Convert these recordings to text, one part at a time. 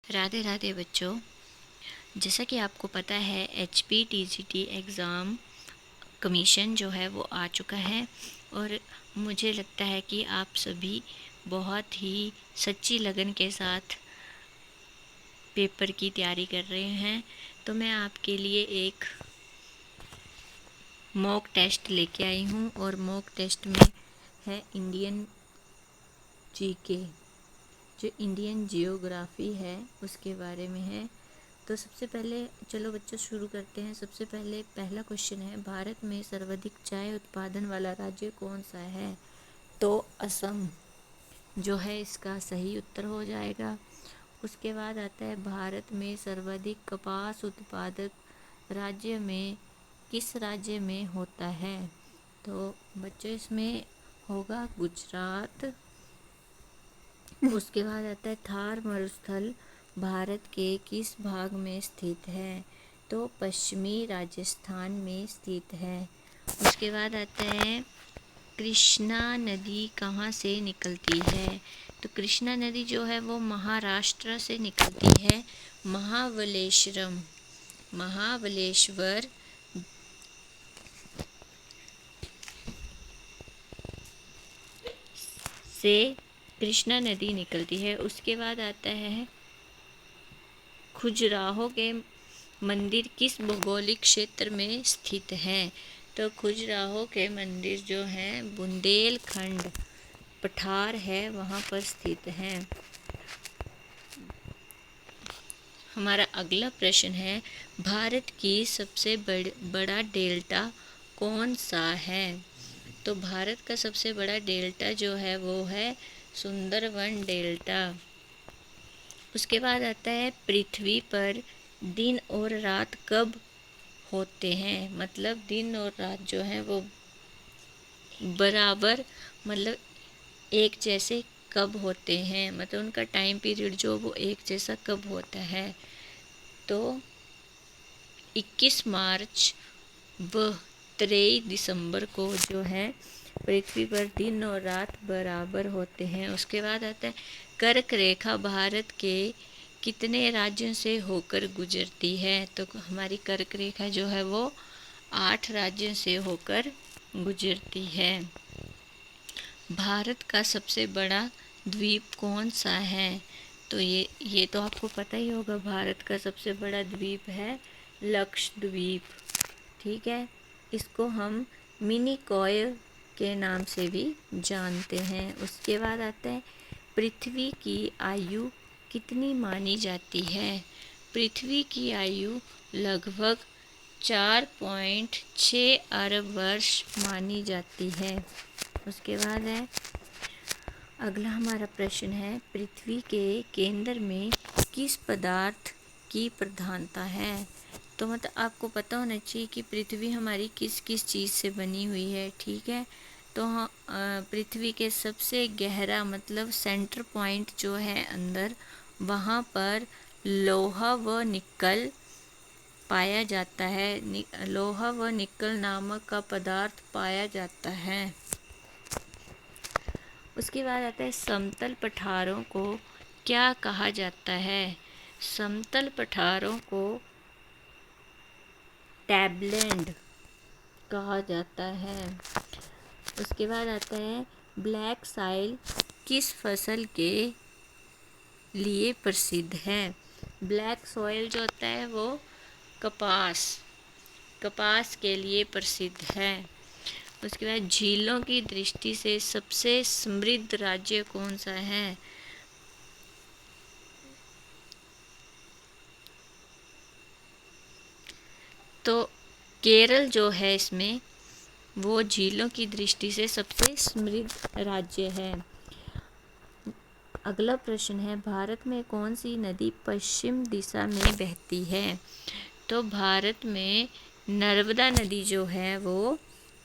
राधे राधे बच्चों। जैसा कि आपको पता है HPTGT एग्ज़ाम कमीशन जो है वो आ चुका है और मुझे लगता है कि आप सभी बहुत ही सच्ची लगन के साथ पेपर की तैयारी कर रहे हैं। तो मैं आपके लिए एक मॉक टेस्ट लेके आई हूँ और मॉक टेस्ट में है इंडियन जीके, जो इंडियन जियोग्राफी है उसके बारे में है। तो सबसे पहले चलो बच्चों शुरू करते हैं। सबसे पहले पहला क्वेश्चन है, भारत में सर्वाधिक चाय उत्पादन वाला राज्य कौन सा है? तो असम जो है इसका सही उत्तर हो जाएगा। उसके बाद आता है, भारत में सर्वाधिक कपास उत्पादक राज्य में किस राज्य में होता है? तो बच्चों इसमें होगा गुजरात। उसके बाद आता है, थार मरुस्थल भारत के किस भाग में स्थित है? तो पश्चिमी राजस्थान में स्थित है। उसके बाद आता है, कृष्णा नदी कहाँ से निकलती है? तो कृष्णा नदी जो है वो महाराष्ट्र से निकलती है। महाबलेश्वर से कृष्णा नदी निकलती है। उसके बाद आता है, खजुराहो के मंदिर किस भौगोलिक क्षेत्र में स्थित है? तो खजुराहो के मंदिर जो हैं बुंदेलखंड पठार है वहाँ पर स्थित हैं। हमारा अगला प्रश्न है, भारत की सबसे बड़ा डेल्टा कौन सा है? तो भारत का सबसे बड़ा डेल्टा जो है वो है सुंदरवन डेल्टा। उसके बाद आता है, पृथ्वी पर दिन और रात कब होते हैं? मतलब दिन और रात जो है वो बराबर, मतलब एक जैसे कब होते हैं, मतलब उनका टाइम पीरियड जो वो एक जैसा कब होता है? तो 21 मार्च व 23 दिसंबर को जो है पृथ्वी पर दिन और रात बराबर होते हैं। उसके बाद आता है, कर्क रेखा भारत के कितने राज्यों से होकर गुजरती है? तो हमारी कर्क रेखा जो है वो 8 राज्यों से होकर गुजरती है। भारत का सबसे बड़ा द्वीप कौन सा है? तो ये तो आपको पता ही होगा, भारत का सबसे बड़ा द्वीप है लक्षद्वीप। ठीक है, इसको हम मिनी कॉय के नाम से भी जानते हैं। उसके बाद आता है, पृथ्वी की आयु कितनी मानी जाती है? पृथ्वी की आयु लगभग 4.6 अरब वर्ष मानी जाती है। उसके बाद है, अगला हमारा प्रश्न है, पृथ्वी के केंद्र में किस पदार्थ की प्रधानता है? तो मतलब आपको पता होना चाहिए कि पृथ्वी हमारी किस किस चीज़ से बनी हुई है। ठीक है, तो पृथ्वी के सबसे गहरा मतलब सेंटर पॉइंट जो है अंदर, वहाँ पर लोहा व निकल पाया जाता है। लोहा व निकल नामक का पदार्थ पाया जाता है। उसके बाद आता है, समतल पठारों को क्या कहा जाता है? समतल पठारों को टैबलैंड कहा जाता है। उसके बाद आता है, ब्लैक साइल किस फसल के लिए प्रसिद्ध है? ब्लैक सॉइल जो होता है वो कपास के लिए प्रसिद्ध है। उसके बाद, झीलों की दृष्टि से सबसे समृद्ध राज्य कौन सा है? तो केरल जो है इसमें वो झीलों की दृष्टि से सबसे समृद्ध राज्य है। अगला प्रश्न है, भारत में कौन सी नदी पश्चिम दिशा में बहती है? तो भारत में नर्मदा नदी जो है वो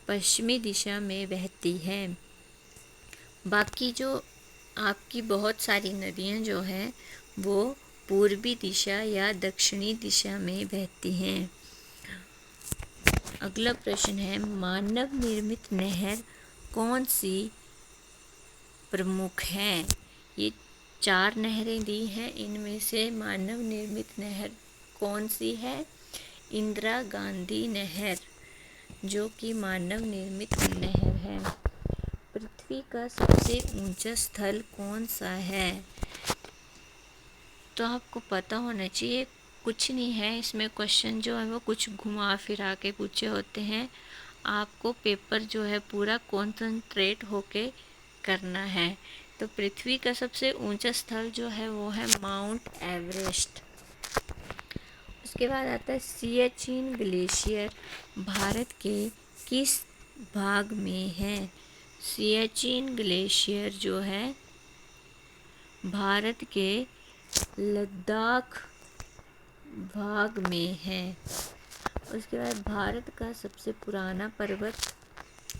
पश्चिमी दिशा में बहती है। बाकी जो आपकी बहुत सारी नदियाँ जो हैं वो पूर्वी दिशा या दक्षिणी दिशा में बहती हैं। अगला प्रश्न है, मानव निर्मित नहर कौन सी प्रमुख है? ये 4 नहरें दी हैं, इनमें से मानव निर्मित नहर कौन सी है? इंदिरा गांधी नहर, जो कि मानव निर्मित नहर है। पृथ्वी का सबसे ऊंचा स्थल कौन सा है? तो आपको पता होना चाहिए, कुछ नहीं है इसमें, क्वेश्चन जो है वो कुछ घुमा फिरा के पूछे होते हैं। आपको पेपर जो है पूरा कॉन्संट्रेट होके करना है। तो पृथ्वी का सबसे ऊंचा स्थल जो है वो है माउंट एवरेस्ट। उसके बाद आता है सियाचिन ग्लेशियर भारत के किस भाग में है? सियाचिन ग्लेशियर जो है भारत के लद्दाख भाग में है। उसके बाद भारत का सबसे पुराना पर्वत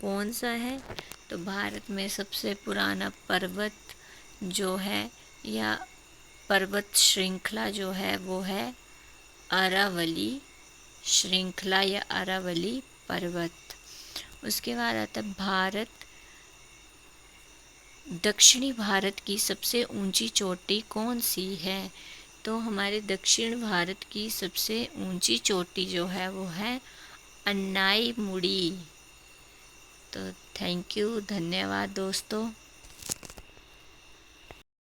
कौन सा है? तो भारत में सबसे पुराना पर्वत जो है या पर्वत श्रृंखला जो है वो है अरावली श्रृंखला या अरावली पर्वत। उसके बाद आता है दक्षिणी भारत की सबसे ऊंची चोटी कौन सी है? तो हमारे दक्षिण भारत की सबसे ऊंची चोटी जो है वो है अन्नाई मुड़ी। तो थैंक यू, धन्यवाद दोस्तों।